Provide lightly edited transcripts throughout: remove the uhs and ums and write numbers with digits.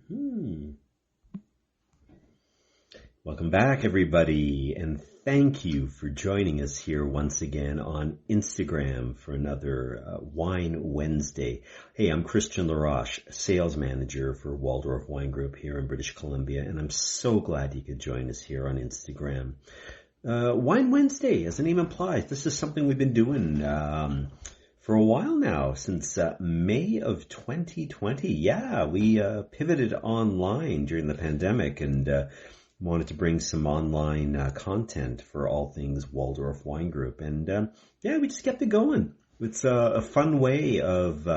Hmm. Welcome back, everybody, and thank you for joining us here once again on Instagram for another Wine Wednesday. Hey, I'm Khristian LaRoche, sales manager for Waldorf Wine Group here in British Columbia, and I'm so glad you could join us here on Instagram. Wine Wednesday, as the name implies, this is something we've been doing for a while now, since May of 2020. Yeah, we pivoted online during the pandemic and wanted to bring some online content for all things Waldorf Wine Group. And yeah, we just kept it going. It's a fun way of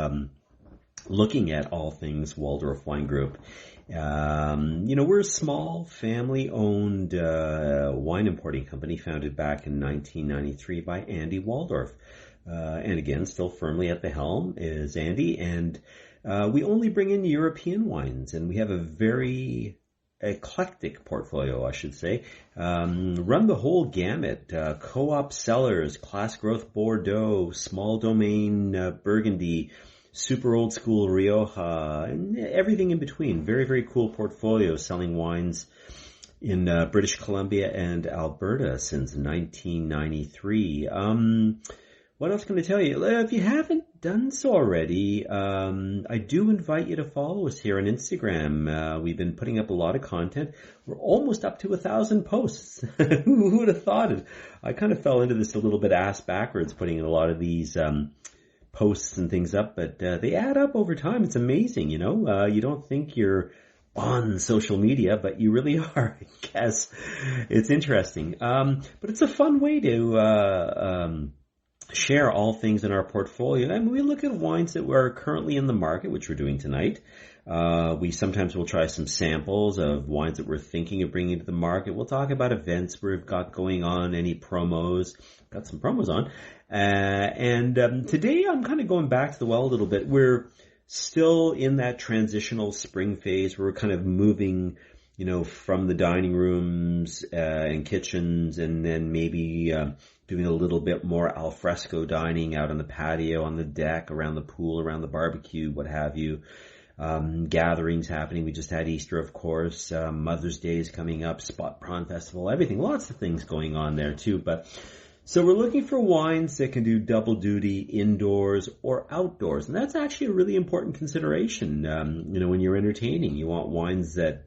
looking at all things Waldorf Wine Group. We're a small family-owned wine importing company founded back in 1993 by Andy Waldorf. And again, still firmly at the helm is Andy. And we only bring in European wines, and we have a very eclectic portfolio, I should say. Run the whole gamut. Co-op cellars, class growth Bordeaux, small domain Burgundy, super old school Rioja, and everything in between. Very, very cool portfolio, selling wines in British Columbia and Alberta since 1993. What else can I tell you? If you haven't done so already, I do invite you to follow us here on Instagram. We've been putting up a lot of content. We're almost up to 1,000 posts. Who would have thought it? I kind of fell into this a little bit ass backwards, putting in a lot of these posts and things up, but they add up over time. It's amazing, you know. You don't think you're on social media, but you really are, I guess. It's interesting. But it's a fun way to share all things in our portfolio. And we look at wines that are currently in the market, which we're doing tonight. We sometimes will try some samples of wines that we're thinking of bringing to the market. We'll talk about events we've got going on, any promos. Got some promos on. Today I'm kind of going back to the well a little bit. We're still in that transitional spring phase. We're kind of moving, from the dining rooms and kitchens, and then maybe doing a little bit more al fresco dining out on the patio, on the deck, around the pool, around the barbecue, what have you. Gatherings happening. We just had Easter, of course. Mother's Day is coming up. Spot Prawn Festival. Everything. Lots of things going on there too. So we're looking for wines that can do double duty indoors or outdoors. And that's actually a really important consideration. When you're entertaining, you want wines that,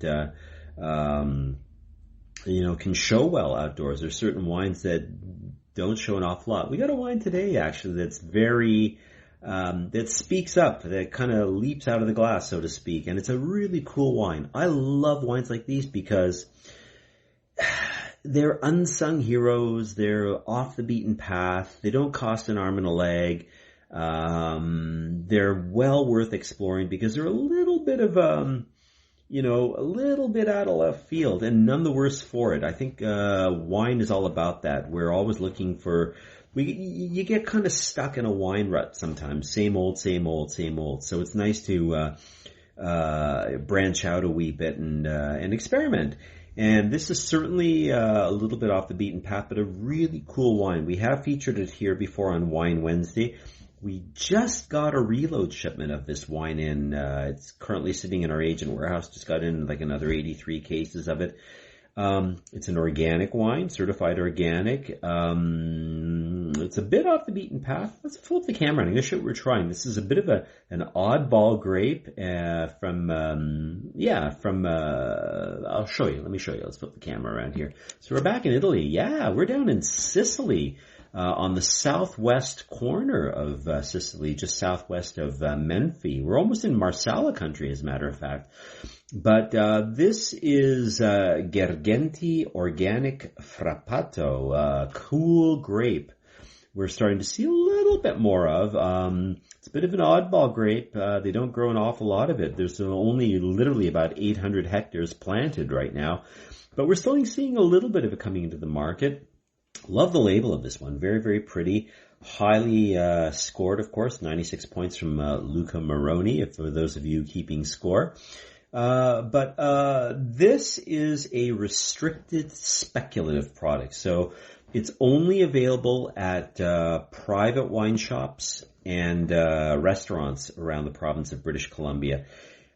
can show well outdoors. There's certain wines that don't show an awful lot. We got a wine today, actually, that's very, that speaks up, that kind of leaps out of the glass, so to speak. And it's a really cool wine. I love wines like these because they're unsung heroes. They're off the beaten path. They don't cost an arm and a leg. They're well worth exploring because they're a little bit of, a little bit out of left field, and none the worse for it. I think wine is all about that. We're always looking for, you get kind of stuck in a wine rut sometimes. Same old, same old, same old. So it's nice to branch out a wee bit and experiment. And this is certainly a little bit off the beaten path, but a really cool wine. We have featured it here before on Wine Wednesday. We just got a reload shipment of this wine in. It's currently sitting in our agent warehouse. Just got in like another 83 cases of it. It's an organic wine, certified organic. It's a bit off the beaten path. Let's flip the camera. I'm going to show what we're trying. This is a bit of an oddball grape I'll show you. Let me show you. Let's flip the camera around here. So we're back in Italy. Yeah, we're down in Sicily. On the southwest corner of Sicily, just southwest of Menfi. We're almost in Marsala country, as a matter of fact. But this is Gergenti Organic Frappato, cool grape. We're starting to see a little bit more of. It's a bit of an oddball grape. They don't grow an awful lot of it. There's only literally about 800 hectares planted right now. But we're still seeing a little bit of it coming into the market. Love the label of this one. Very, very pretty. Highly scored, of course. 96 points from Luca Moroni, for those of you keeping score. But this is a restricted speculative product. So it's only available at private wine shops and restaurants around the province of British Columbia.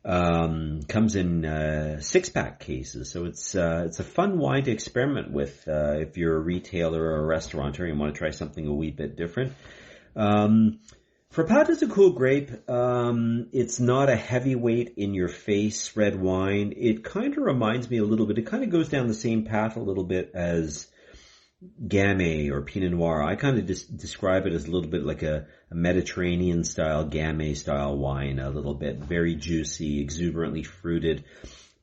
Comes in 6-pack cases, so it's a fun wine to experiment with if you're a retailer or a restaurateur and want to try something a wee bit different. Frappato is a cool grape. It's not a heavyweight in your face red wine. It kind of reminds me a little bit. It kind of goes down the same path a little bit as Gamay or Pinot Noir. I kind of describe it as a little bit like a Mediterranean style, Gamay style wine, a little bit very juicy, exuberantly fruited,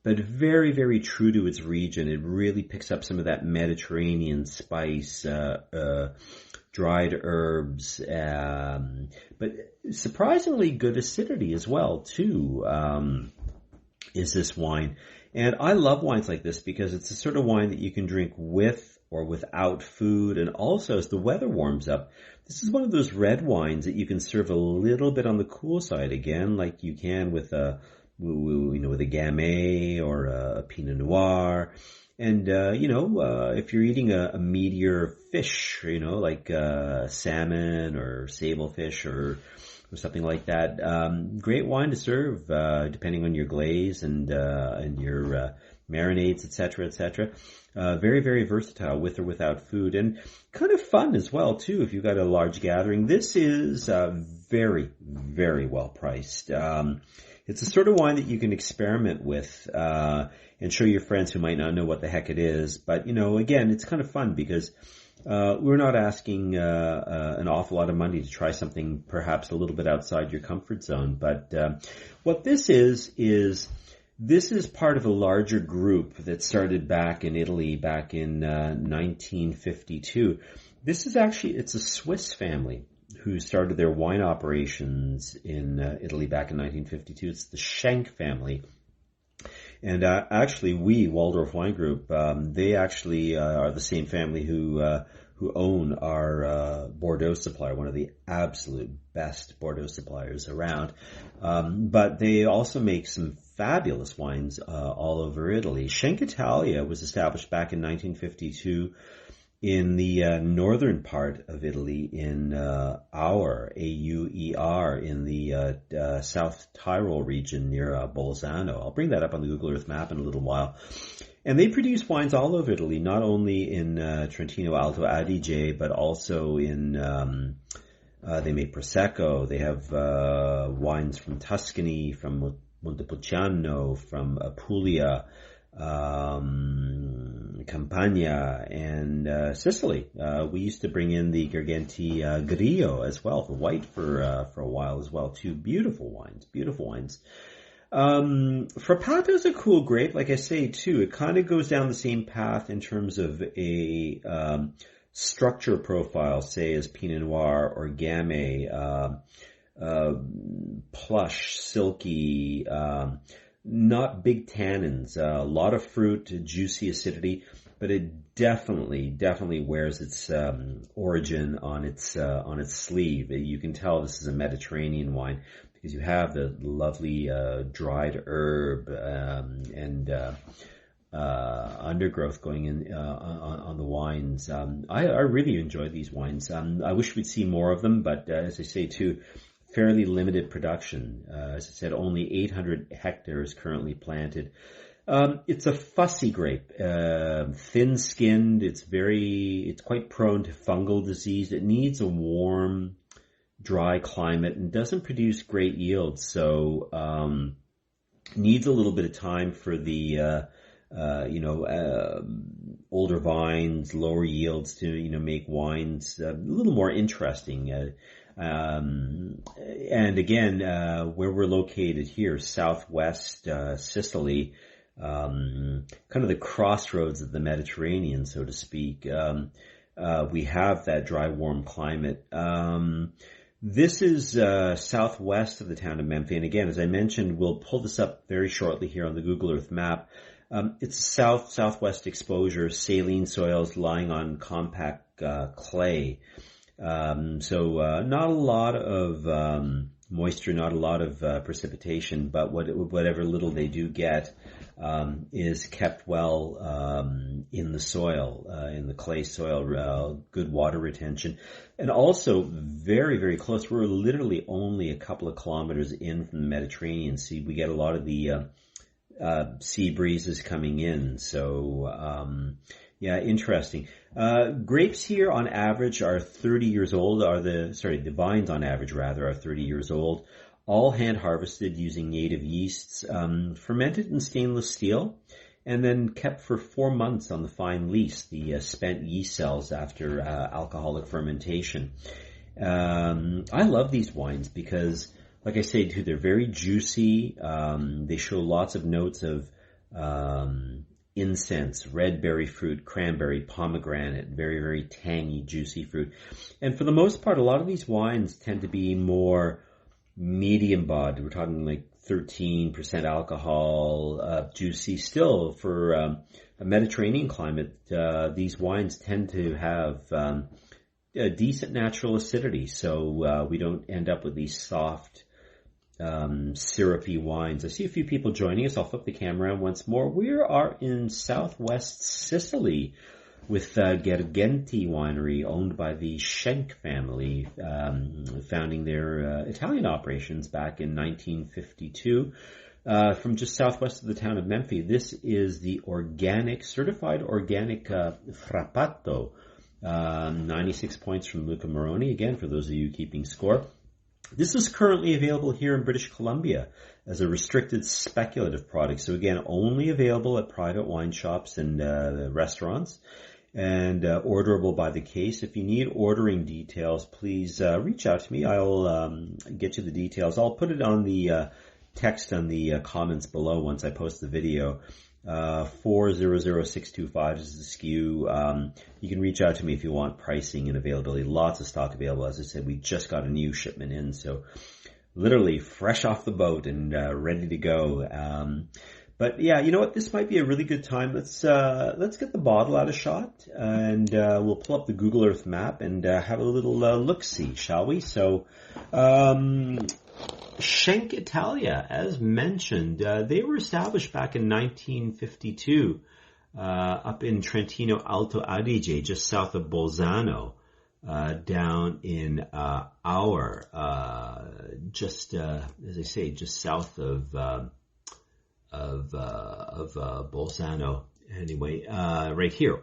but very, very true to its region. It really picks up some of that Mediterranean spice, dried herbs, but surprisingly good acidity as well, too, is this wine. And I love wines like this because it's the sort of wine that you can drink with or without food, and also as the weather warms up, this is one of those red wines that you can serve a little bit on the cool side again, like you can with a Gamay or a Pinot Noir. And, if you're eating a meatier fish, like salmon or sablefish or something like that, great wine to serve, depending on your glaze and your marinades, etc., etc. Very, very versatile with or without food, and kind of fun as well, too, if you've got a large gathering. This is very, very well priced. It's the sort of wine that you can experiment with and show your friends who might not know what the heck it is. But, again, it's kind of fun because we're not asking an awful lot of money to try something perhaps a little bit outside your comfort zone. But what this is this is part of a larger group that started back in Italy back in 1952. It's a Swiss family who started their wine operations in Italy back in 1952. It's the Schenk family. And actually, we, Waldorf Wine Group, they actually are the same family who own our Bordeaux supplier, one of the absolute best Bordeaux suppliers around. But they also make some fabulous wines all over Italy. Schenk Italia was established back in 1952 in the northern part of Italy in Auer, A-U-E-R, in the South Tyrol region near Bolzano. I'll bring that up on the Google Earth map in a little while. And they produce wines all over Italy, not only in Trentino Alto Adige, but also in, they make Prosecco. They have wines from Tuscany, from Montepulciano, from Apulia, Campania, and Sicily. We used to bring in the Gergenti Grillo as well, for white for a while as well, too. Beautiful wines. Frappato is a cool grape, like I say, too. It kind of goes down the same path in terms of a structure profile, say, as Pinot Noir or Gamay, plush, silky, not big tannins, a lot of fruit, juicy acidity, but it definitely wears its origin on its sleeve. You can tell this is a Mediterranean wine because you have the lovely dried herb and undergrowth going in on the wines. I really enjoy these wines. I wish we'd see more of them, but as I say too, fairly limited production. As I said, only 800 hectares currently planted. It's a fussy grape, thin-skinned. It's quite prone to fungal disease. It needs a warm, dry climate and doesn't produce great yields. So, needs a little bit of time for the, older vines, lower yields to, make wines a little more interesting. And again, where we're located here, southwest Sicily, kind of the crossroads of the Mediterranean, so to speak, we have that dry, warm climate. This is southwest of the town of Menfi, and again, as I mentioned, we'll pull this up very shortly here on the Google Earth map. It's southwest exposure, saline soils lying on compact clay. So not a lot of moisture, not a lot of precipitation, but whatever little they do get is kept well in the soil, in the clay soil, good water retention. And also very, very close. We're literally only a couple of kilometers in from the Mediterranean Sea. We get a lot of the sea breezes coming in. So, yeah, interesting. Grapes here on average are 30 years old, the vines on average rather are 30 years old, all hand harvested using native yeasts, fermented in stainless steel, and then kept for 4 months on the fine lees, the spent yeast cells after alcoholic fermentation. I love these wines because, like I say, too, they're very juicy. They show lots of notes of incense, red berry fruit, cranberry, pomegranate, very, very tangy, juicy fruit. And for the most part, a lot of these wines tend to be more medium bodied. We're talking like 13% alcohol, juicy. Still, for a Mediterranean climate, these wines tend to have a decent natural acidity, so we don't end up with these soft, syrupy wines. I see a few people joining us. I'll flip the camera around once more. We are in southwest Sicily with Gergenti Winery, owned by the Schenk family, founding their Italian operations back in 1952. From just southwest of the town of Memphis. This is the certified organic Frappato. 96 points from Luca Moroni, again, for those of you keeping score. This is currently available here in British Columbia as a restricted speculative product. So again, only available at private wine shops and restaurants, and orderable by the case. If you need ordering details, please reach out to me. I'll get you the details. I'll put it on the text on the comments below once I post the video. 400625 is the SKU. You can reach out to me if you want pricing and availability. Lots of stock available. As I said, we just got a new shipment in, so literally fresh off the boat and ready to go. But yeah, you know what? This might be a really good time. Let's get the bottle out of shot, and we'll pull up the Google Earth map and have a little look-see, shall we? So, Schenk Italia, as mentioned, they were established back in 1952 up in Trentino Alto Adige, just south of Bolzano, down in just as I say, just south of Bolzano. Anyway, right here,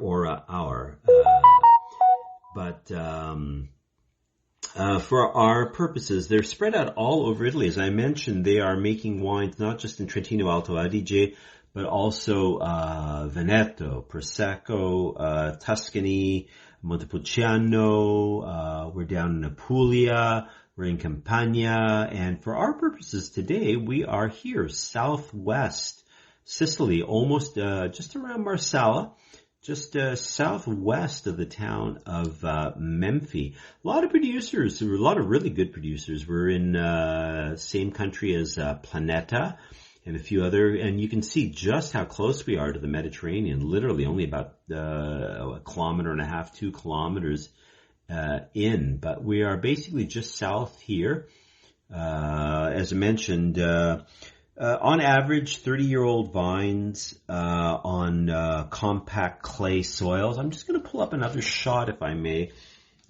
for our purposes, they're spread out all over Italy. As I mentioned, they are making wines not just in Trentino Alto Adige, but also Veneto, Prosecco, Tuscany, Montepulciano. We're down in Apulia. We're in Campania. And for our purposes today, we are here, southwest Sicily, almost just around Marsala. Just southwest of the town of Memphis. A lot of producers, there were a lot of really good producers. We're in same country as Planeta and a few other, and you can see just how close we are to the Mediterranean, literally only about a kilometer and a half, 2 kilometers in. But we are basically just south here. As I mentioned, on average, 30-year-old vines on compact clay soils. I'm just going to pull up another shot, if I may.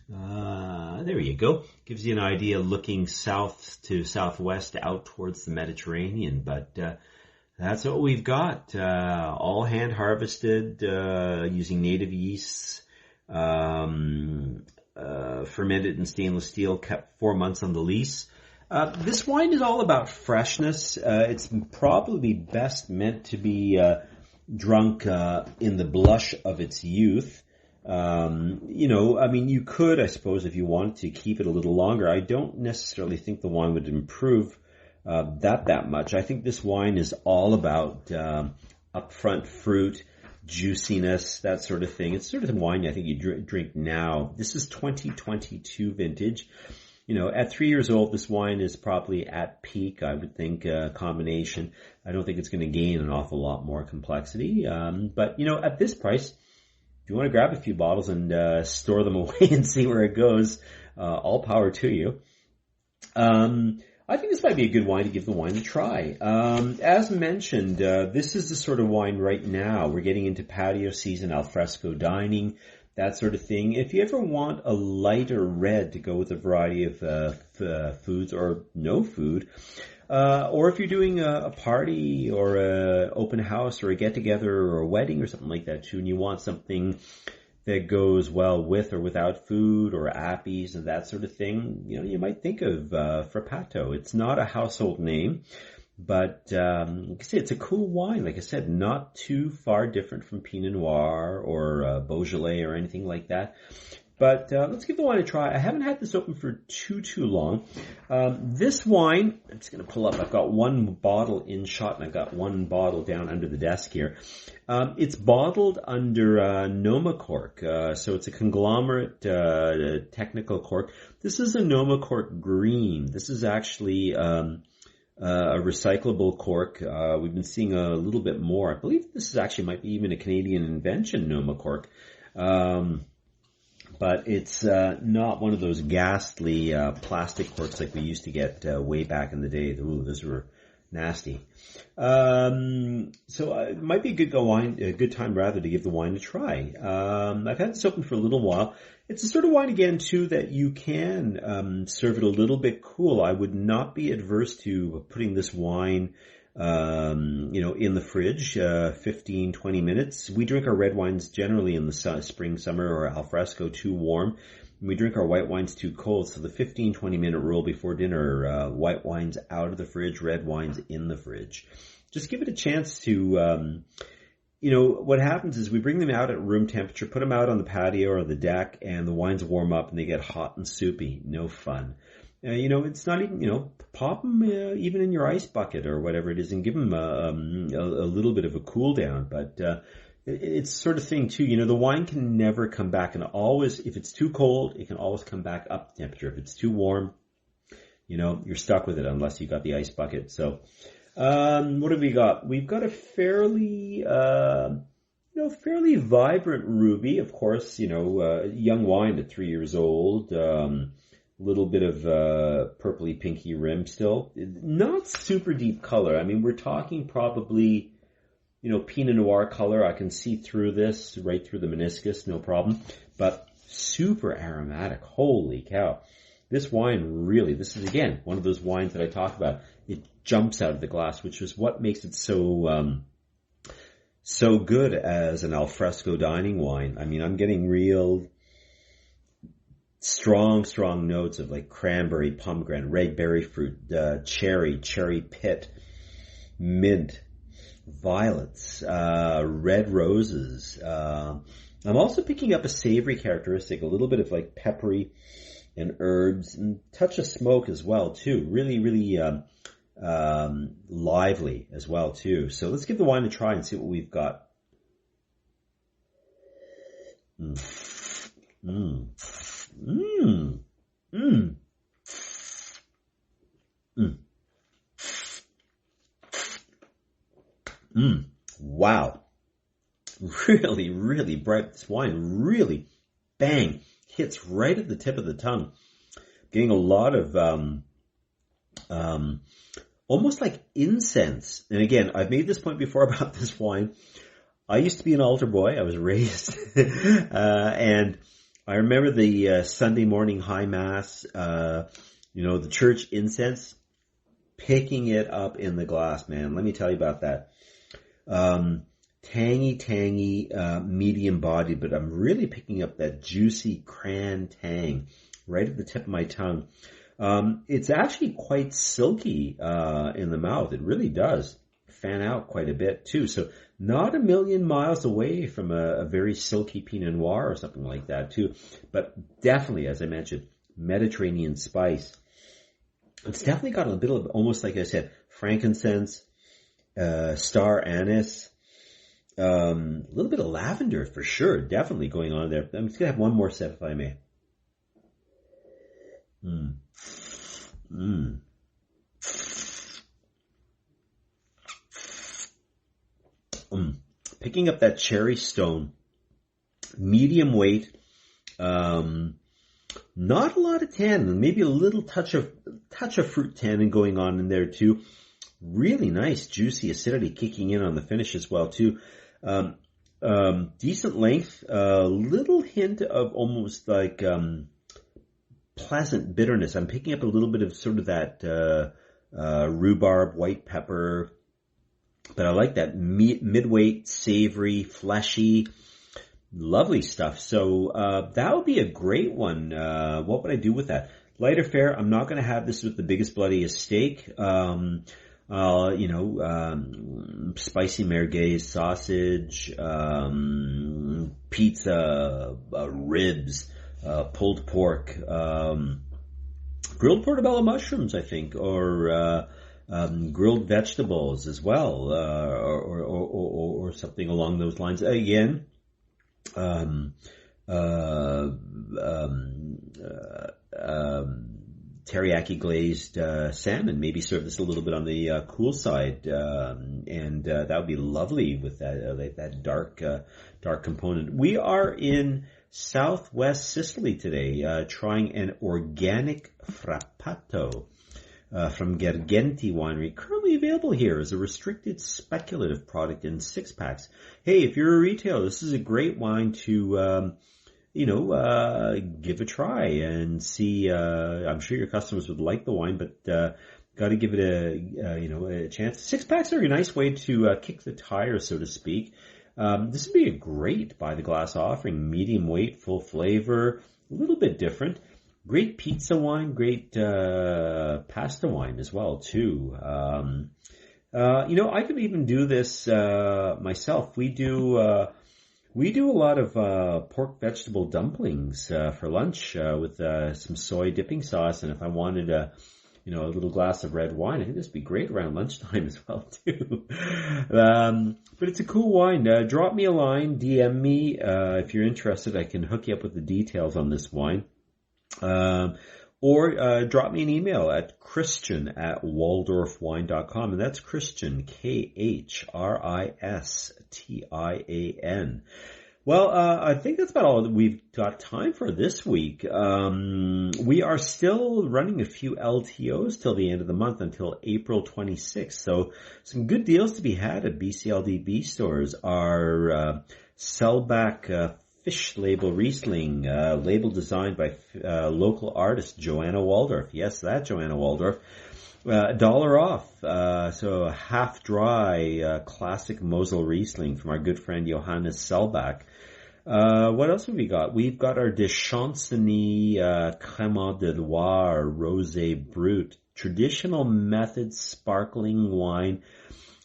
There you go. Gives you an idea looking south to southwest out towards the Mediterranean. But that's what we've got. All hand harvested using native yeasts, fermented in stainless steel, kept 4 months on the lees. This wine is all about freshness. It's probably best meant to be drunk in the blush of its youth. You could, I suppose, if you wanted to keep it a little longer. I don't necessarily think the wine would improve that much. I think this wine is all about upfront fruit, juiciness, that sort of thing. It's sort of the wine I think you drink now. This is 2022 vintage. At 3 years old, this wine is probably at peak, I would think, combination. I don't think it's going to gain an awful lot more complexity. But at this price, if you want to grab a few bottles and store them away and see where it goes, all power to you. I I think this might be a good wine to give the wine a try. As mentioned, this is the sort of wine right now. We're getting into patio season, alfresco dining, that sort of thing. If you ever want a lighter red to go with a variety of foods or no food, or if you're doing a party or a open house or a get-together or a wedding or something like that too, and you want something that goes well with or without food or appies and that sort of thing, you might think of Frappato. It's not a household name, but like I say, it's a cool wine. Like I said, not too far different from Pinot Noir or Beaujolais or anything like that. But let's give the wine a try. I haven't had this open for too long. This wine, I'm just going to pull up. I've got one bottle in shot, and I've got one bottle down under the desk here. It's bottled under Noma cork, so it's a conglomerate technical cork. This is a Noma cork green. This is actually a recyclable cork. We've been seeing a little bit more. I believe this is actually might be even a Canadian invention, Noma cork. But it's not one of those ghastly plastic corks like we used to get way back in the day. Ooh, those were nasty. So it might be a good time rather to give the wine a try. I've had this open for a little while. It's a sort of wine again too that you can serve it a little bit cool. I would not be adverse to putting this wine in the fridge, 15, 20 minutes. We drink our red wines generally in the spring, summer, or alfresco too warm. We drink our white wines too cold. So the 15, 20 minute rule before dinner, white wines out of the fridge, red wines in the fridge. Just give it a chance to, what happens is we bring them out at room temperature, put them out on the patio or the deck, and the wines warm up and they get hot and soupy. No fun. It's not even, pop them even in your ice bucket or whatever it is and give them a little bit of a cool down. But it's sort of thing too, the wine can never come back, and always, if it's too cold, it can always come back up to temperature. If it's too warm, you're stuck with it unless you got the ice bucket. So, what have we got? We've got a fairly vibrant ruby, of course, young wine at 3 years old, little bit of purpley pinky rim still. Not super deep color. I mean, we're talking probably, Pinot Noir color. I can see through this, right through the meniscus, no problem. But super aromatic. Holy cow. This wine really, this is again, one of those wines that I talk about. It jumps out of the glass, which is what makes it so good as an alfresco dining wine. I mean, I'm getting real strong notes of like cranberry, pomegranate, red berry fruit, cherry pit, mint, violets, red roses. I'm also picking up a savory characteristic, a little bit of like peppery and herbs, and touch of smoke as well too. Really, lively as well too. So let's give the wine a try and see what we've got. Wow. Really bright. This wine really, bang, hits right at the tip of the tongue. Getting a lot of, almost like incense. And again, I've made this point before about this wine. I used to be an altar boy. I was raised, and I remember the Sunday morning high mass, the church incense, picking it up in the glass, man. Let me tell you about that. Tangy, medium body, but I'm really picking up that juicy cran tang right at the tip of my tongue. It's actually quite silky in the mouth. It really does fan out quite a bit too. So not a million miles away from a very silky Pinot Noir or something like that too. But definitely, as I mentioned, Mediterranean spice. It's definitely got a bit of, almost like I said, frankincense, star anise, a little bit of lavender for sure. Definitely going on there. I'm just going to have one more sip if I may. Picking up that cherry stone, medium weight, not a lot of tannin, maybe a little touch of touch of fruit tannin going on in there too. Really nice, juicy acidity kicking in on the finish as well too. Decent length, little hint of almost like pleasant bitterness. I'm picking up a little bit of sort of that rhubarb, white pepper, but I like that mid-weight, savory, fleshy, lovely stuff. So that would be a great one. What would I do with that? Lighter fare. I'm not going to have this with the biggest, bloodiest steak. Spicy merguez sausage, pizza, ribs, pulled pork, grilled portobello mushrooms, I think, or grilled vegetables as well, or something along those lines. Again, teriyaki glazed salmon. Maybe serve this a little bit on the cool side, and that would be lovely with that dark component. We are in Southwest Sicily today, trying an organic frappato from Gergenti Winery, currently available here as a restricted speculative product in 6-packs. Hey, if you're a retailer, this is a great wine to give a try and see. I'm sure your customers would like the wine, but got to give it a chance. 6-packs are a nice way to kick the tires, so to speak. This would be a great by the glass offering, medium weight, full flavor, a little bit different. Great pizza wine, great pasta wine as well too. I could even do this myself. We do a lot of pork vegetable dumplings for lunch with some soy dipping sauce, and if I wanted a little glass of red wine, I think this would be great around lunchtime as well too. But it's a cool wine. Drop me a line, DM me if you're interested. I can hook you up with the details on this wine. Or drop me an email at Khristian@waldorfwine.com, and that's Khristian, Khristian. Well, I think that's about all that we've got time for this week. We are still running a few LTOs till the end of the month, until April 26th. So some good deals to be had at BCLDB stores. Our Sellback Fish Label Riesling, label designed by local artist Joanna Waldorf. Yes, that Joanna Waldorf. $1 off. So a half dry classic Mosel Riesling from our good friend Johannes Sellback. What else have we got? We've got our de Champcenny Crémant de Loire Rosé Brut, traditional method sparkling wine.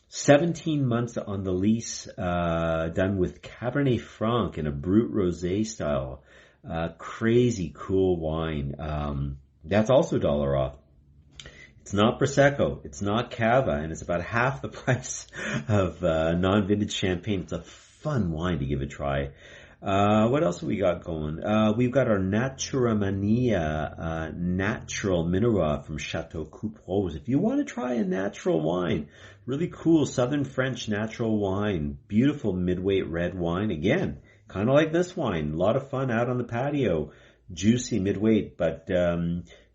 17 months on the lease, done with Cabernet Franc in a Brut Rosé style. Crazy cool wine. That's also $1 off. It's not Prosecco, it's not Cava, and it's about half the price of non-vintage champagne. It's a fun wine to give a try. What else have we got going? We've got our Natura Mania Natural Mineral from Chateau Coupe Rose. If you want to try a natural wine, really cool Southern French natural wine, beautiful midweight red wine. Again, kind of like this wine, a lot of fun out on the patio, juicy midweight, but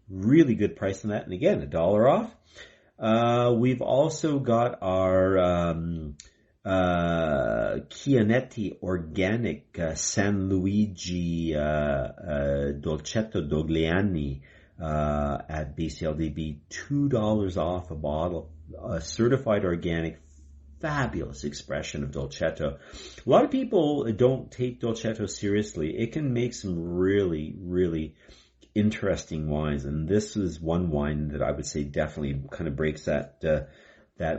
really good price on that. And again, $1 off. We've also got our Chianetti Organic San Luigi Dolcetto Dogliani at BCLDB, $2 off a bottle. Certified organic, fabulous expression of Dolcetto. A lot of people don't take Dolcetto seriously. It can make some really, really interesting wines, and this is one wine that I would say definitely kind of breaks that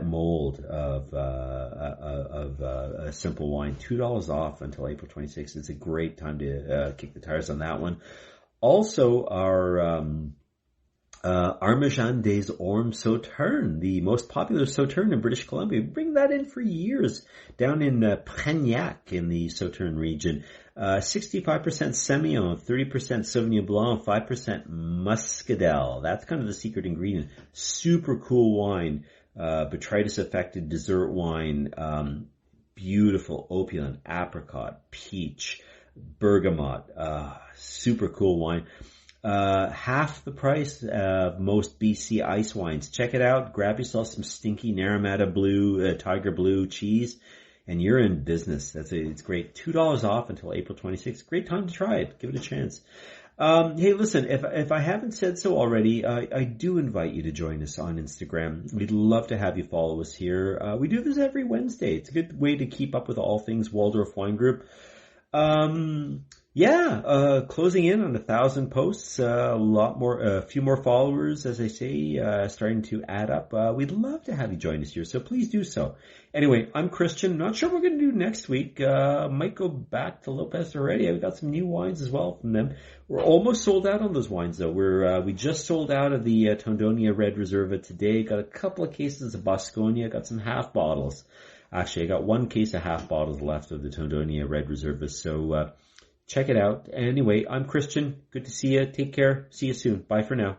mold of a simple wine. $2 off until April 26th. It's a great time to kick the tires on that one. Also, our Armagnan des Ormes Sauterne, the most popular Sauterne in British Columbia. We bring that in for years down in Prégnac in the Sauterne region. 65% Semillon, 30% Sauvignon Blanc, 5% Muscadel. That's kind of the secret ingredient. Super cool wine. Botrytis affected dessert wine. Beautiful opulent apricot, peach, bergamot. Super cool wine. half the price of most BC ice wines. Check it out. Grab yourself some stinky Naramata Blue, Tiger Blue cheese, and you're in business. It's great. $2 off until April 26th. Great time to try it. Give it a chance. Hey, listen, if I haven't said so already, I do invite you to join us on Instagram. We'd love to have you follow us here. We do this every Wednesday. It's a good way to keep up with all things Waldorf Wine Group. Closing in on 1,000 posts, a few more followers, as I say, starting to add up. We'd love to have you join us here, so please do so. Anyway, I'm Khristian. Not sure what we're going to do next week. Might go back to Lopez already. We've got some new wines as well from them. We're almost sold out on those wines, though. We just sold out of the Tondonia Red Reserva today. Got a couple of cases of Bosconia. Got some half bottles. Actually, I got one case of half bottles left of the Tondonia Red Reserva, so check it out. Anyway, I'm Khristian. Good to see you. Take care. See you soon. Bye for now.